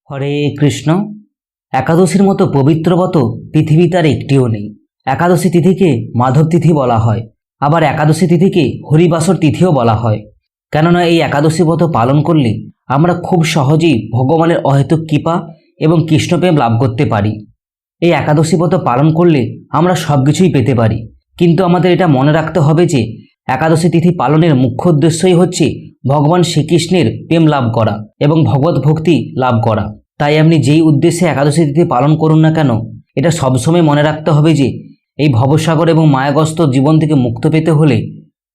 হরে কৃষ্ণ। একাদশীর মতো পবিত্র ব্রত পৃথিবীতে আর একটিও নেই। একাদশী তিথিকে মাধব তিথি বলা হয়, আবার একাদশী তিথিকে হরিবাসর তিথিও বলা হয়। কেননা এই একাদশী ব্রত পালন করলে আমরা খুব সহজেই ভগবানের অহেতুক কৃপা এবং কৃষ্ণপ্রেম লাভ করতে পারি। এই একাদশী ব্রত পালন করলে আমরা সব কিছুই পেতে পারি, কিন্তু আমাদের এটা মনে রাখতে হবে যে একাদশী তিথি পালনের মুখ্য উদ্দেশ্যই হচ্ছে ভগবান শ্রীকৃষ্ণের প্রেম লাভ করা এবং ভগবত ভক্তি লাভ করা। তাই আপনি যেই উদ্দেশ্যে একাদশী তিথি পালন করুন না কেন, এটা সবসময় মনে রাখতে হবে যে এই ভবসাগর এবং মায়াগ্রস্ত জীবন থেকে মুক্ত পেতে হলে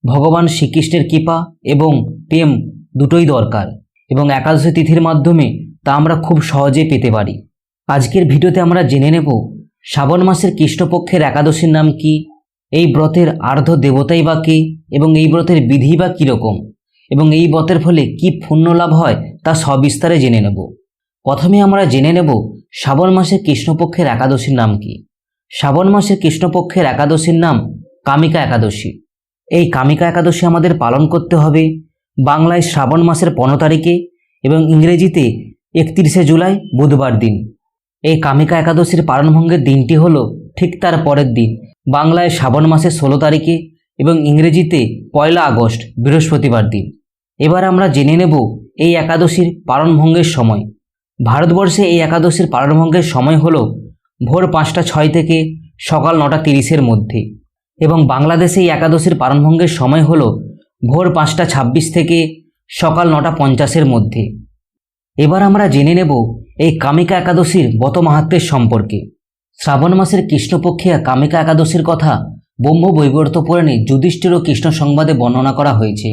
ভগবান শ্রীকৃষ্ণের কৃপা এবং প্রেম দুটোই দরকার, এবং একাদশী তিথির মাধ্যমে তা আমরা খুব সহজেই পেতে পারি। আজকের ভিডিওতে আমরা জেনে নেব শ্রাবণ মাসের কৃষ্ণপক্ষের একাদশীর নাম কি, এই ব্রতের আর্ধ দেবতাই বা কে, এবং এই ব্রতের বিধি বা কীরকম, এবং এই ব্রতের ফলে কি পুণ্য লাভ হয় তা সবিস্তারে জেনে নেব। প্রথমে আমরা জেনে নেব শ্রাবণ মাসের কৃষ্ণপক্ষের একাদশীর নাম কি। শ্রাবণ মাসের কৃষ্ণপক্ষের একাদশীর নাম কামিকা একাদশী। এই কামিকা একাদশী আমাদের পালন করতে হবে বাংলায় শ্রাবণ মাসের 15 তারিখে এবং ইংরেজিতে 31শে জুলাই বুধবার দিন। এই কামিকা একাদশীর পালনভঙ্গের দিনটি হলো ঠিক তার পরের দিন, বাংলায় শ্রাবণ মাসের 16 তারিখে এবং ইংরেজিতে 1 আগস্ট বৃহস্পতিবার দিন। এবার আমরা জেনে নেব এই একাদশীর পালনভঙ্গের সময়। ভারতবর্ষে এই একাদশীর পালনভঙ্গের সময় হলো ভোর 5টা 6 থেকে সকাল 9টা 30-এর মধ্যে, এবং বাংলাদেশে এই একাদশীর পালনভঙ্গের সময় হলো ভোর 5টা 26 থেকে সকাল 9টা 50-এর মধ্যে। এবার আমরা জেনে নেব এই কামিকা একাদশীর ব্রত মাহাত্ম্যের সম্পর্কে। শ্রাবণ মাসের কৃষ্ণপক্ষে কামিকা একাদশীর কথা ব্রহ্ম বৈবর্ত পুরাণে যুধিষ্ঠির ও কৃষ্ণ সংবাদে বর্ণনা করা হয়েছে।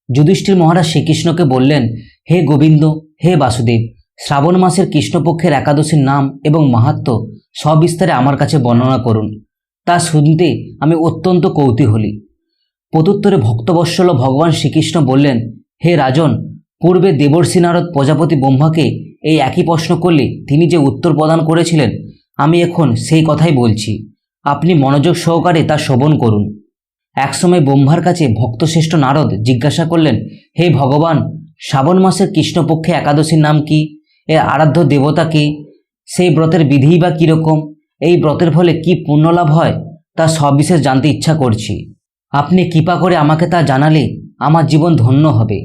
যুধিষ্ঠির মহারাজ শ্রীকৃষ্ণকে বললেন, হে গোবিন্দ, হে বাসুদেব, শ্রাবণ মাসের কৃষ্ণপক্ষের একাদশীর নাম এবং মাহাত্ম্য সবিস্তারে আমার কাছে বর্ণনা করুন। তা শুনতে আমি অত্যন্ত কৌতূহলী। প্রত্যুত্তরে ভক্তবৎসল ভগবান শ্রীকৃষ্ণ বললেন, হে রাজন, পূর্বে দেবর্ষি নারদ প্রজাপতি ব্রহ্মাকে এই একই প্রশ্ন করলে তিনি যে উত্তর প্রদান করেছিলেন, আমি এখন সেই কথাই বলছি। আপনি মনোযোগ সহকারে তা শ্রবণ করুন। একসময় ব্রহ্মার কাছে ভক্তশ্রেষ্ঠ নারদ জিজ্ঞাসা করলেন, হে ভগবান, শ্রাবণ মাসের কৃষ্ণপক্ষে একাদশীর নাম কি, এর আরাধ্য দেবতা কে, সেই ব্রতের বিধি বা কীরকম, এই ব্রতের ফলে কি পুণ্য লাভ হয় তা সবিশেষ জানতে ইচ্ছা করছি। আপনি কৃপা করে আমাকে তা জানালে আমার জীবন ধন্য হবে।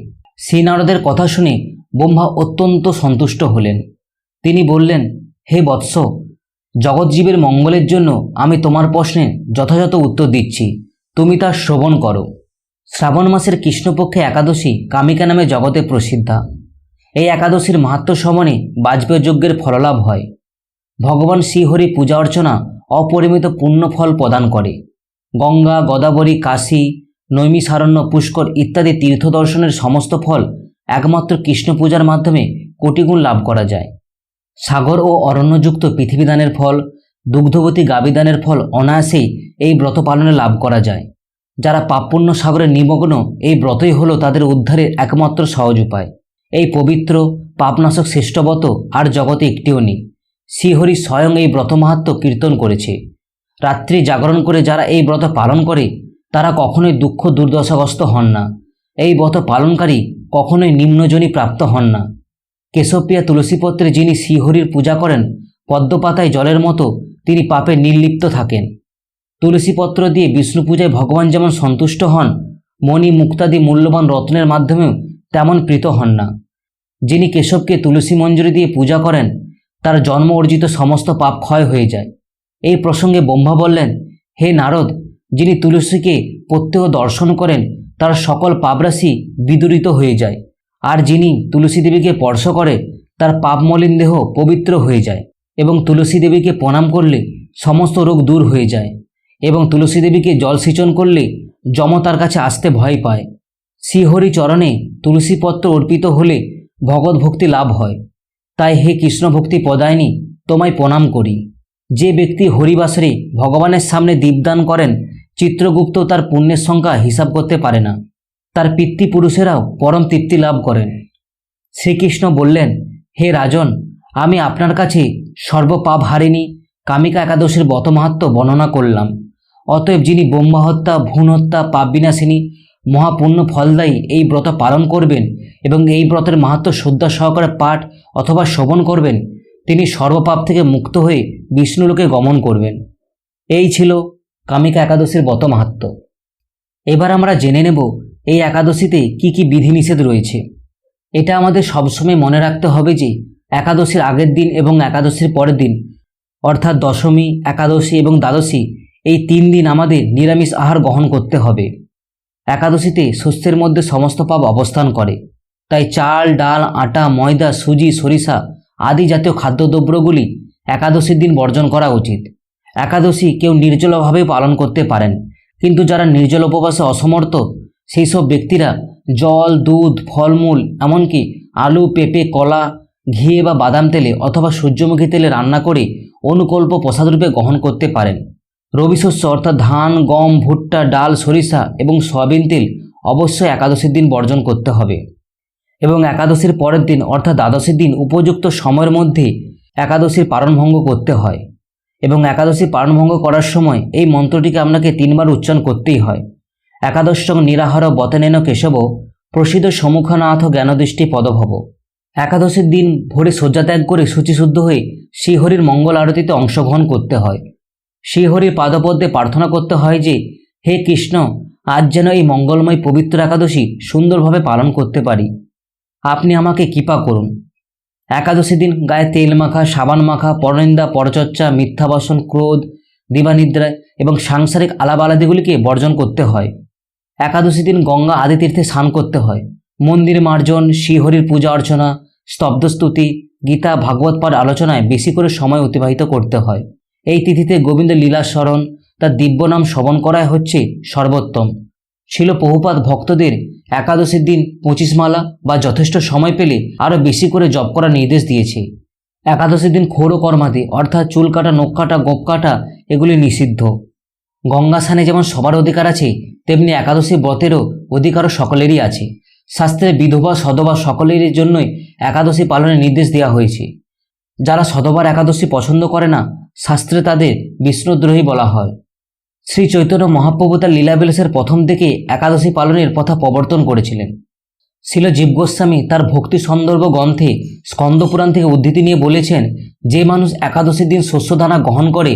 শ্রী নারদের কথা শুনে ব্রহ্মা অত্যন্ত সন্তুষ্ট হলেন। তিনি বললেন, হে বৎস, জগৎজীবের মঙ্গলের জন্য আমি তোমার প্রশ্নে যথাযথ উত্তর দিচ্ছি, তুমি তা শ্রবণ করো। শ্রাবণ মাসের কৃষ্ণপক্ষে একাদশী কামিকা নামে জগতে প্রসিদ্ধা। এই একাদশীর মাহাত্ম্য শ্রবণে বাজপেয় যজ্ঞের ফললাভ হয়। ভগবান শ্রীহরি পূজা অর্চনা অপরিমিত পুণ্য ফল প্রদান করে। গঙ্গা, গোদাবরী, কাশী, নৈমিষারণ্য, পুষ্কর ইত্যাদি তীর্থ দর্শনের সমস্ত ফল একমাত্র কৃষ্ণ পূজার মাধ্যমে কোটিগুণ লাভ করা যায়। সাগর ও অরণ্যযুক্ত পৃথিবীদানের ফল, দুগ্ধবতী গাবিদানের ফল অনায়াসেই এই ব্রত পালনে লাভ করা যায়। যারা পাপপুণ্য সাগরে নিমগ্ন, এই ব্রতই হলো তাদের উদ্ধারের একমাত্র সহজ উপায়। এই পবিত্র পাপনাশক শ্রেষ্ঠ ব্রত আর জগতে একটিও নেই। শ্রীহরি স্বয়ং এই ব্রত মাহাত্ম্য কীর্তন করেছে। রাত্রি জাগরণ করে যারা এই ব্রত পালন করে তারা কখনোই দুঃখ দুর্দশাগ্রস্ত হন না। এই ব্রত পালনকারী কখনোই নিম্নজনী প্রাপ্ত হন না। কেশবপ্রিয়া তুলসীপত্রে যিনি শ্রীহরির পূজা করেন, পদ্মপাতায় জলের মতো তিনি পাপে নির্লিপ্ত থাকেন। তুলসীপত্র দিয়ে বিষ্ণু পূজায় ভগবান যেমন সন্তুষ্ট হন, মণি মুক্তাদি মূল্যবান রত্নের মাধ্যমেও তেমন প্রীত হন না। যিনি কেশবকে তুলসী মঞ্জরি দিয়ে পূজা করেন তার জন্ম অর্জিত সমস্ত পাপ ক্ষয় হয়ে যায়। এই প্রসঙ্গে ব্রহ্মা বললেন, হে নারদ, যিনি তুলসীকে প্রত্যহ দর্শন করেন তার সকল পাপরাশি বিদূরিত হয়ে যায়, আর যিনি তুলসী দেবীকে স্পর্শ করে তার পাপমলিন দেহ পবিত্র হয়ে যায়, এবং তুলসী দেবীকে প্রণাম করলে সমস্ত রোগ দূর হয়ে যায়, এবং তুলসী দেবীকে জল সিঁচন করলে যম তার কাছে আসতে ভয় পায়। শ্রীহরি চরণে তুলসীপত্র অর্পিত হলে ভগৎ ভক্তি লাভ হয়। তাই হে কৃষ্ণ ভক্তি প্রদায়িনী, তোমায় প্রণাম করি। যে ব্যক্তি হরিবাসরে ভগবানের সামনে দীপদান করেন, চিত্রগুপ্ত তার পুণ্যের সংখ্যা হিসাব করতে পারে না। তার পিতৃপুরুষেরাও পরম তৃপ্তি লাভ করেন। শ্রীকৃষ্ণ বললেন, হে রাজন, আমি আপনার কাছে সর্বপাপ হারিণী কামিকা একাদশীর ব্রত মাহাত্ম্য বর্ণনা করলাম। অতএব যিনি ব্রহ্মহত্যা, ভ্রূণ হত্যা, পাপ বিনাশিনী মহাপুণ্য ফলদায়ী এই ব্রত পালন করবেন এবং এই ব্রতের মাহাত্ম্য শ্রদ্ধা সহকারে পাঠ অথবা শ্রবণ করবেন, তিনি সর্বপাপ থেকে মুক্ত হয়ে বিষ্ণুলোকে গমন করবেন। এই ছিল কামিকা একাদশীর ব্রত মাহাত্ম্য। এবার আমরা জেনে নেব এই একাদশীতে কি কি বিধিনিষেধ রয়েছে। এটা আমাদের সবসময় মনে রাখতে হবে যে একাদশীর আগের দিন এবং একাদশীর পরের দিন অর্থাৎ দশমী, একাদশী এবং দ্বাদশী এই 3 দিন আমাদের নিরামিষ আহার গ্রহণ করতে হবে। একাদশীতে শস্যের মধ্যে সমস্ত পাপ অবস্থান করে, তাই চাল, ডাল, আটা, ময়দা, সুজি, সরিষা আদি জাতীয় খাদ্যদ্রব্যগুলি একাদশীর দিন বর্জন করা উচিত। একাদশী কেউ নির্জলভাবে পালন করতে পারেন, কিন্তু যারা নির্জল উপবাসে অসমর্থ সেই সব ব্যক্তিরা জল, দুধ, ফলমূল, এমনকি আলু, পেঁপে, কলা, ঘি বা বাদাম তেলে অথবা সূর্যমুখী তেলে রান্না করে অনুকল্প প্রসাদরূপে গ্রহণ করতে পারেন। রবি শস্য অর্থাৎ ধান, গম, ভুট্টা, ডাল, সরিষা এবং সয়াবিন তেল অবশ্যই একাদশীর দিন বর্জন করতে হবে। এবং একাদশীর পরের দিন অর্থাৎ দ্বাদশীর দিন উপযুক্ত সময়ের মধ্যে একাদশীর পারণভঙ্গ করতে হয়। এবং একাদশী পারণভঙ্গ করার সময় এই মন্ত্রটিকে আপনাকে 3 বার উচ্চারণ করতেই হয়। একাদশং নিরাহার বতেনেন কেশব প্রসিদ্ধ সম্মুখনাথ জ্ঞানদৃষ্টি পদভব। একাদশীর দিন ভোরে শয্যাত্যাগ করে শুচিশুদ্ধ হয়ে শ্রীহরির মঙ্গল আরতিতে অংশগ্রহণ করতে হয়। শ্রীহরির পাদপদ্মে প্রার্থনা করতে হয় যে, হে কৃষ্ণ, আজ যেন এই মঙ্গলময় পবিত্র একাদশী সুন্দরভাবে পালন করতে পারি, আপনি আমাকে কৃপা করুন। একাদশীর দিন গায়ে তেল মাখা, সাবান মাখা, পরনিন্দা, পরচর্চা, মিথ্যাবাসন, ক্রোধ, দিবানিদ্রা এবং সাংসারিক আলাপ আলাদিগুলিকে বর্জন করতে হয়। একাদশী দিন গঙ্গা আদি তীর্থে স্নান করতে হয়। মন্দির মার্জন, শ্রীহরির পূজা অর্চনা, স্তব্ধস্তুতি, গীতা, ভাগবত পাঠ আলোচনায় বেশি করে সময় অতিবাহিত করতে হয়। এই তিথিতে গোবিন্দ লীলা স্মরণ, তার দিব্য নাম শ্রবণ করাই হচ্ছে সর্বোত্তম। ছিল প্রভুপাদ ভক্তদের একাদশীর দিন 25 মালা বা যথেষ্ট সময় পেলে আরও বেশি করে জপ করার নির্দেশ দিয়েছে। একাদশীর দিন ক্ষৌর কর্মাদি অর্থাৎ চুল কাটা, নখ কাটা, গোপ কাটা এগুলি নিষিদ্ধ। গঙ্গা স্নানে যেমন সবার অধিকার আছে, তেমনি একাদশী ব্রতেরও অধিকারও সকলেরই আছে। শাস্ত্রে বিধবা, সধবা সকলের জন্যই একাদশী পালনের নির্দেশ দেওয়া হয়েছে। যারা সধবার একাদশী পছন্দ করে না, শাস্ত্রে তাদের বিষ্ণুদ্রোহী বলা হয়। শ্রী চৈতন্য মহাপ্রভু তার লীলাবিলাসের প্রথম থেকে একাদশী পালনের প্রথা প্রবর্তন করেছিলেন। শিল জীব গোস্বামী তার ভক্তি সন্দর্ভ গ্রন্থে স্কন্দপুরাণ থেকে উদ্ধৃতি নিয়ে বলেছেন, যে মানুষ একাদশীর দিন শস্যদানা গ্রহণ করে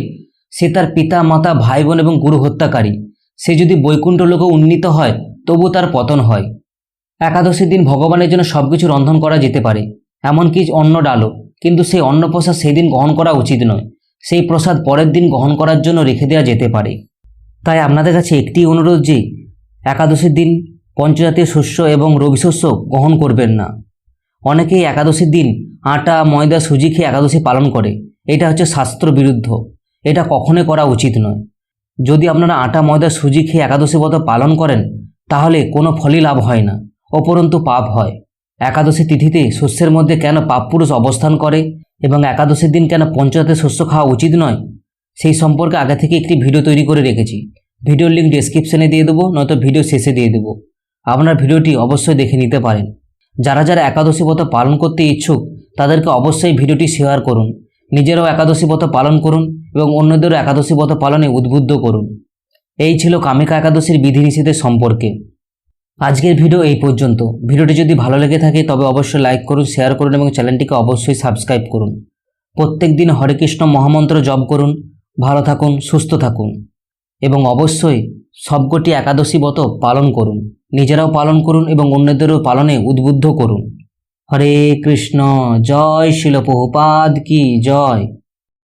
সে তার পিতা, মাতা, ভাই বোন এবং গুরু হত্যাকারী। সে যদি বৈকুণ্ঠ লোকে উন্নীত হয় তবু তার পতন হয়। একাদশীর দিন ভগবানের জন্য সবকিছু রন্ধন করা যেতে পারে, এমনকি অন্ন ডালও, কিন্তু সেই অন্ন প্রসাদ সেই দিন গ্রহণ করা উচিত নয়। সেই প্রসাদ পরের দিন গ্রহণ করার জন্য রেখে দেওয়া যেতে পারে। তাই আপনাদের কাছে একটি অনুরোধ যে একাদশীর দিন পঞ্চজাতীয় শস্য এবং রবি শস্য গ্রহণ করবেন না। অনেকেই একাদশীর দিন আটা, ময়দা, সুজি খেয়ে একাদশী পালন করে। এটা হচ্ছে শাস্ত্র বিরুদ্ধ, এটা কখনোই করা উচিত নয়। যদি আপনারা আটা, ময়দা, সুজি খেয়ে একাদশী ব্রত পালন করেন তাহলে কোনো ফলই লাভ হয় না, উপরন্তু পাপ হয়। একাদশী তিথিতে শস্যের মধ্যে কেন পাপপুরুষ অবস্থান করে এবং একাদশীর দিন কেন পঞ্চজাতীয় শস্য খাওয়া উচিত নয় সেই সম্পর্কে আগে থেকে একটি ভিডিও তৈরি করে রেখেছি। ভিডিওর লিঙ্ক ডেসক্রিপশনে দিয়ে দেবো, নয়তো ভিডিও শেষে দিয়ে দেবো। আপনার ভিডিওটি অবশ্যই দেখে নিতে পারেন। যারা যারা একাদশী ব্রত পালন করতে ইচ্ছুক তাদেরকে অবশ্যই ভিডিওটি শেয়ার করুন। নিজেরাও একাদশী ব্রত পালন করুন এবং অন্যদেরও একাদশী ব্রত পালনে উদ্বুদ্ধ করুন। এই ছিল কামিকা একাদশীর বিধিনিষেধের সম্পর্কে। আজকের ভিডিও এই পর্যন্ত। ভিডিওটি যদি ভালো লেগে থাকে তবে অবশ্যই লাইক করুন, শেয়ার করুন এবং চ্যানেলটিকে অবশ্যই সাবস্ক্রাইব করুন। প্রত্যেক দিন হরে কৃষ্ণ মহামন্ত্র জপ করুন। ভালো থাকুন, সুস্থ থাকুন এবং অবশ্যই সবকটি একাদশী ব্রত পালন করুন। নিজেরাও পালন করুন এবং অন্যদেরও পালনে উদ্বুদ্ধ করুন। হরে কৃষ্ণ। জয় শিল প্রভুপাদ কি জয়।